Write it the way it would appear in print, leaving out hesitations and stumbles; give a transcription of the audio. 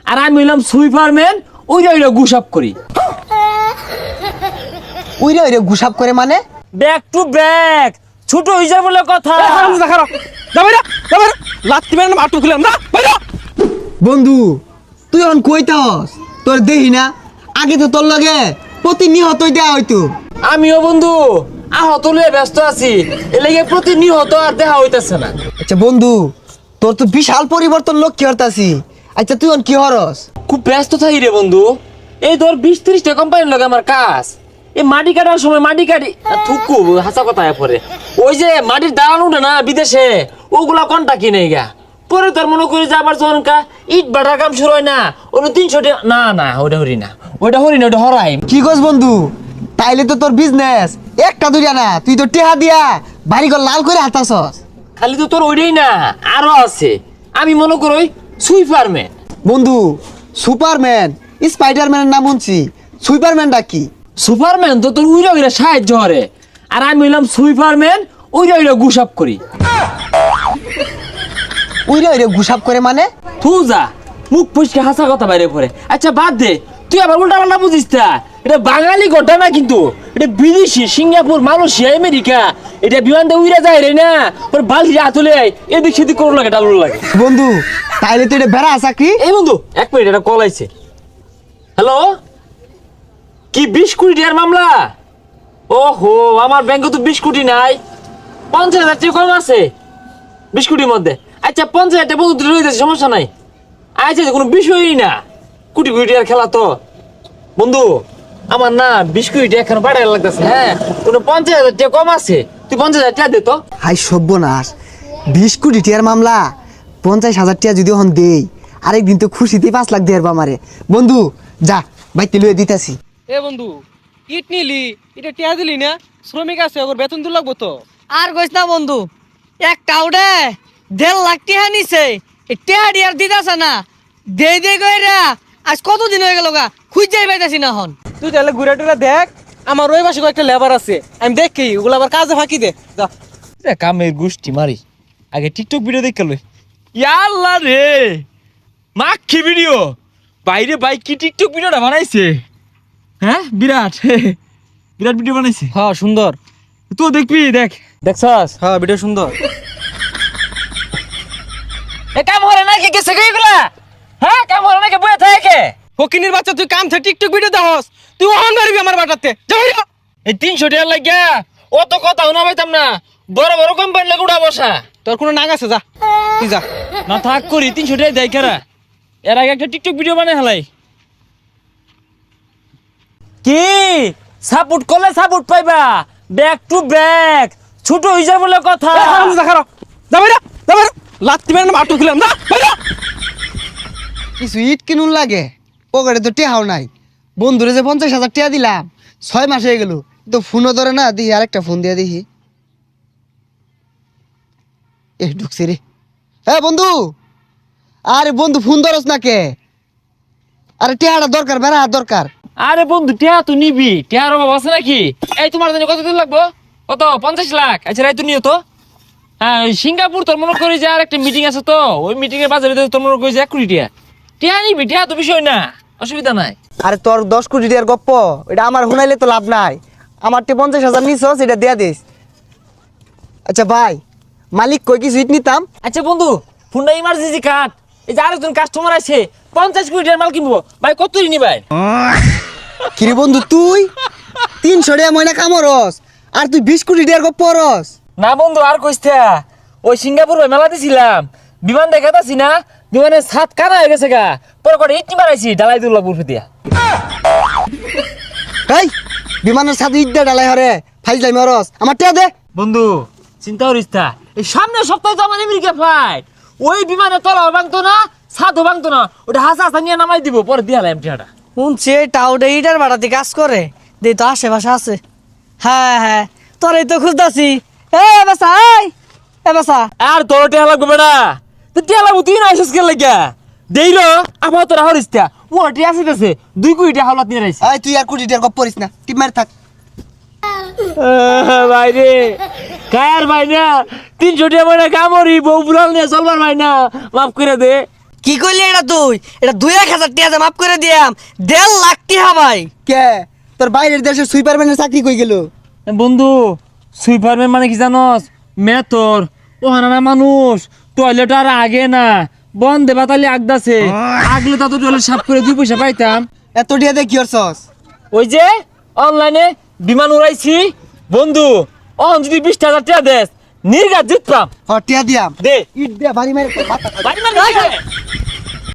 আর আমি হইলাম সুইপারম্যান, ওইটা ওইটা গুসাপ করি। ওইরে ওইরে গুসাপ করে মানে? ব্যাক টু ব্যাক, ছোট হয়ে যায় বলে কথা। বন্ধু তুই এখন কইতাস তোর দেহি না, আগে তো তোর লগে প্রতিনিয়তই দেয়া হইতো। আমিও বন্ধু আহত লইয়া ব্যস্ত আছি, এলাকে প্রতিনিয়ত আর দেখা হইতেছে না। আচ্ছা বন্ধু, তোর তো বিশাল পরিবর্তন লক্ষ্য করতাছি। আচ্ছা তুই এখন কি হরস? খুব ব্যস্ত থাকি রে বন্ধু। এই ধর 20-30টা কোম্পানির লগে আমার কাজ। এই মাটি কাটার সময় মাটি কাটি থুকু হাসা কথা পরে ওই যে মাটির দালান উঠে না বিদেশে, ওগুলা কোনটা কিনে গা। পরে তোর মনে করি যে আবার যখন ইট বাটার কাম শুরু হয় না, ওটা 300 টাকা। না না, ওটা হরি না, ওটা হরাই। কি কস বন্ধু? তাইলে তো তোর বিজনেস একটা দুইটা না, তুই তো টেহা দিয়া বাড়িঘর লাল করে হাতাছস। খালি তো তোর ওইটাই না, আরো আছে। আমি মনে করি সুইপারম্যান। বন্ধু সুপারম্যান স্পাইডারম্যানের নাম শুনছি, সুইপারম্যানটা কি? সুপারম্যান তো তোর উইরা উইরা সাহায্য করে, আর আমি হইলাম সুইপারম্যান, উইরা উইরা গুসাপ করি। ওইরে ওইরে গুসাপ করে মানে? তুই যা মুখ পুষকে হাসা কথা বাইরে পড়ে। আচ্ছা বাদ দে, তুই আবার উল্টা পাল্টা বুঝিস না। এটা বাঙালি ঘটনা না কিন্তু, এটা বিদেশি, সিঙ্গাপুর, মালয়েশিয়া, আমেরিকা। এটা বিমান দিয়ে উইরা যায় রে না, ওর বালি হাতুলে এদিক সেদিক করো লাগে, ডালুর লাগে। বন্ধু তাইলে তো এটা বেড়া চাকরি। এই বন্ধু এক মিনিট, এটা কল আইছে। হ্যালো, কি 20 কোটি টাকার মামলা? ওহো, আমার ব্যাংকে তো 20 কোটি নাই, 50,000 টাকা কম আছে 20 কোটির মধ্যে। আচ্ছা 50,000 টাকা বন্ধু রয়ে যাচ্ছে, সমস্যা নাই। আচ্ছা কোনো বিষয়ই না, কোটি কোটি টাকার খেলা তো। বন্ধু আমার না 20 কোটি টাকা এখন বাড়াই লাগতেছে। হ্যাঁ, কোনো 50,000 টাকা কম আছে, তুই 50,000 টাকা দে তো। হাই সর্বনাশ, 20 কোটি টিয়ার মামলা, 50,000 টিয়া যদি এখন দেই, আরেকদিন তো খুশিতে 5 লাখ দেয়ার আমারে। বন্ধু যা বাইতে লুয়ে দিতাছি। এ বন্ধু, ইট নিলি, এটা টিয়া দিলি না? শ্রমিক আছে, ওর বেতন তো লাগবো তো। আর কইস না বন্ধু, একটা উড়ে 1.5 লাখ টিহা নিছে, এই টিহা ডিয়ার দিতাছে না। দে কইরা আজ কতদিন হয়ে গেল গা, খুঁজেই পাইতাছি না হন। তুই তাহলে ঘুরে টুরে দেখ, আমার ওই পাশে কয়েকটা লেবার আছে, আমি দেখি ওগুলো আবার কাজে ফাঁকি দে। যা কামের গোষ্ঠী মারি, আগে টিকটক ভিডিও দেখে লই। ইয়াল্লা রে, মাখি ভিডিও বাইরে বাইক কি টিকটক ভিডিওটা বানাইছে। হ্যাঁ বিরাট বিরাট ভিডিও বানাইছে। হ্যাঁ সুন্দর, তো দেখবি, দেখ দেখছস? হ্যাঁ ভিডিও সুন্দর। এ কাম হরে না কি গেছে কইগুলা? হ্যাঁ কাম হরে না কি বয়ে থাকে? ফকিনির বাচ্চা, তুই কাম থেকে টিকটক ভিডিও দেখস, তুই অহন মারবি আমার বাটাতে। যা এই 300 টাকা লাগিয়া অত কথা শোনা পাইতাম না, বড় বড় কোম্পানি লাগে উড়া বসা। তোর কোনো নাগ আছে, যা তুই যা। না থাক করি 300 টাকা দেয় কারা? এর আগে একটা টিকটক ভিডিও বানাই হালাই। কি সাপোর্ট করলে সাপোর্ট পাইবা, ব্যাক টু ব্যাক, ছোট হয়ে যায় বলে কথা। লাত্তি মেরে আটু খুলাম না। কিছু ইট কিনুন লাগে, পকেটে তো টেহাও নাই। বন্ধুরে যে 50,000 টিয়া দিলাম, 6 মাস হয়ে গেল, তো ফোনও ধরে না। দেখি আরেকটা ফোন দিয়ে দেখি। ঢুকছে রে। হ্যাঁ বন্ধু, আরে বন্ধু ফোন ধরস না কে? আরে টেহাটা দরকার, বেড়া দরকার। আরে বন্ধু টিয়া তো নিবি, টিয়ার অভাব আছে নাকি? এই তোমার জন্য কতদিন লাগবো? কত? 50 লাখ? আচ্ছা রাই তো নিও তো। হ্যাঁ ওই সিঙ্গাপুর তোর মনে করি যে আর একটা মিটিং আছে তো, ওই মিটিং এর বাজারে তোর মনে করি যে 1 কোটি টিয়া। টিয়া নিবি, টিয়া তো বিষয় না, অসুবিধা নাই। আরে তোর 10 কোটি টিয়ার গপ্প, এটা আমার শুনাইলে তো লাভ নাই। আমার 50,000 নিছস, এটা দেয়া দিস। আচ্ছা ভাই, মালিক কই কিছু ইট নিতাম। আচ্ছা বন্ধু ফোনটা ইমার্জেন্সি কাট, এই যে আরেকজন কাস্টমার আছে 50 কোটি টাকার মাল কিনবো, ভাই কত নি ভাই? কিরে বন্ধু, তুই 300 টাকা ময়না কামরস, আর তুই 20 কোটি টাকার গপ্প রস? না বন্ধু আর কইস্তা, ওই সিঙ্গাপুর ভাই মেলা দিছিলাম, বিমান দেখাতাছি না, বিমানের ছাদ কানা হয়ে গেছে গা, পরে করে ইট মারাইছি ডালাই দুল্লা বুরফে দিয়া। এই বিমানের সাথে ইট দিয়ে ডালাই হরে ফাইজলাই মরস, আমার টিয়া দে। বন্ধু চিন্তা করিস না, এই সামনের সপ্তাহে তো আমার আমেরিকা ফ্লাইট, ওই বিমানে তলাও ভাঙতো না, ছাদও ভাঙতো না, ওটা হাসা হাসা নিয়ে নামাই দিব, পরে দিয়ে হালাম টিয়াটা। শুনছি টাউডে ইটার বাড়াতে কাজ করে, দে তো আশেপাশে আছে। হ্যাঁ হ্যাঁ, তোরই তো খুঁজতাছি। এ বাসা, এ বাসা। আর তোর টিয়া লাগবে বেড়া, তো টিয়া লাগবো তুই না এসেস কে লাগিয়া দেইল আমার তোরা হরিস টিয়া, ও টিয়া আসিতেছে 2 কোটি টাকা হাওলাত নিয়ে রাইছে। এই তুই আর কোটি টাকার গপ্প করিস না, টিপ মার থাক। ভাই রে কায়ার ভাই না 300 টাকা মানে কামড়ি বউ বুলাল নিয়ে চলবার ভাই না, মাফ করে দে। কি কইলি এটা তুই? এটা 2,000 টাকা মাফ করে দিয়াম, 1.5 লাখ টাকা ভাই। কে তোর বাইরের দেশের সুইপারম্যানের চাকরি কই গেল? বন্ধু সুইপারম্যান মানে কি জানোস? মেতর ও হানা মানুষ টয়লেট আর আগে না বন্ধে বাতালি আগদাছে, আগলে তা তো টয়লেট সাফ করে 2 পয়সা পাইতাম। এত টিয়া দিয়ে কি করছস? ওই যে অনলাইনে বিমান উড়াইছি বন্ধু, অন যদি 20,000 টাকা দেস নির্ঘাত জিততাম। টিয়া দিয়াম দে ইট দিয়া বাড়ি মারে মাথা বাড়ি মার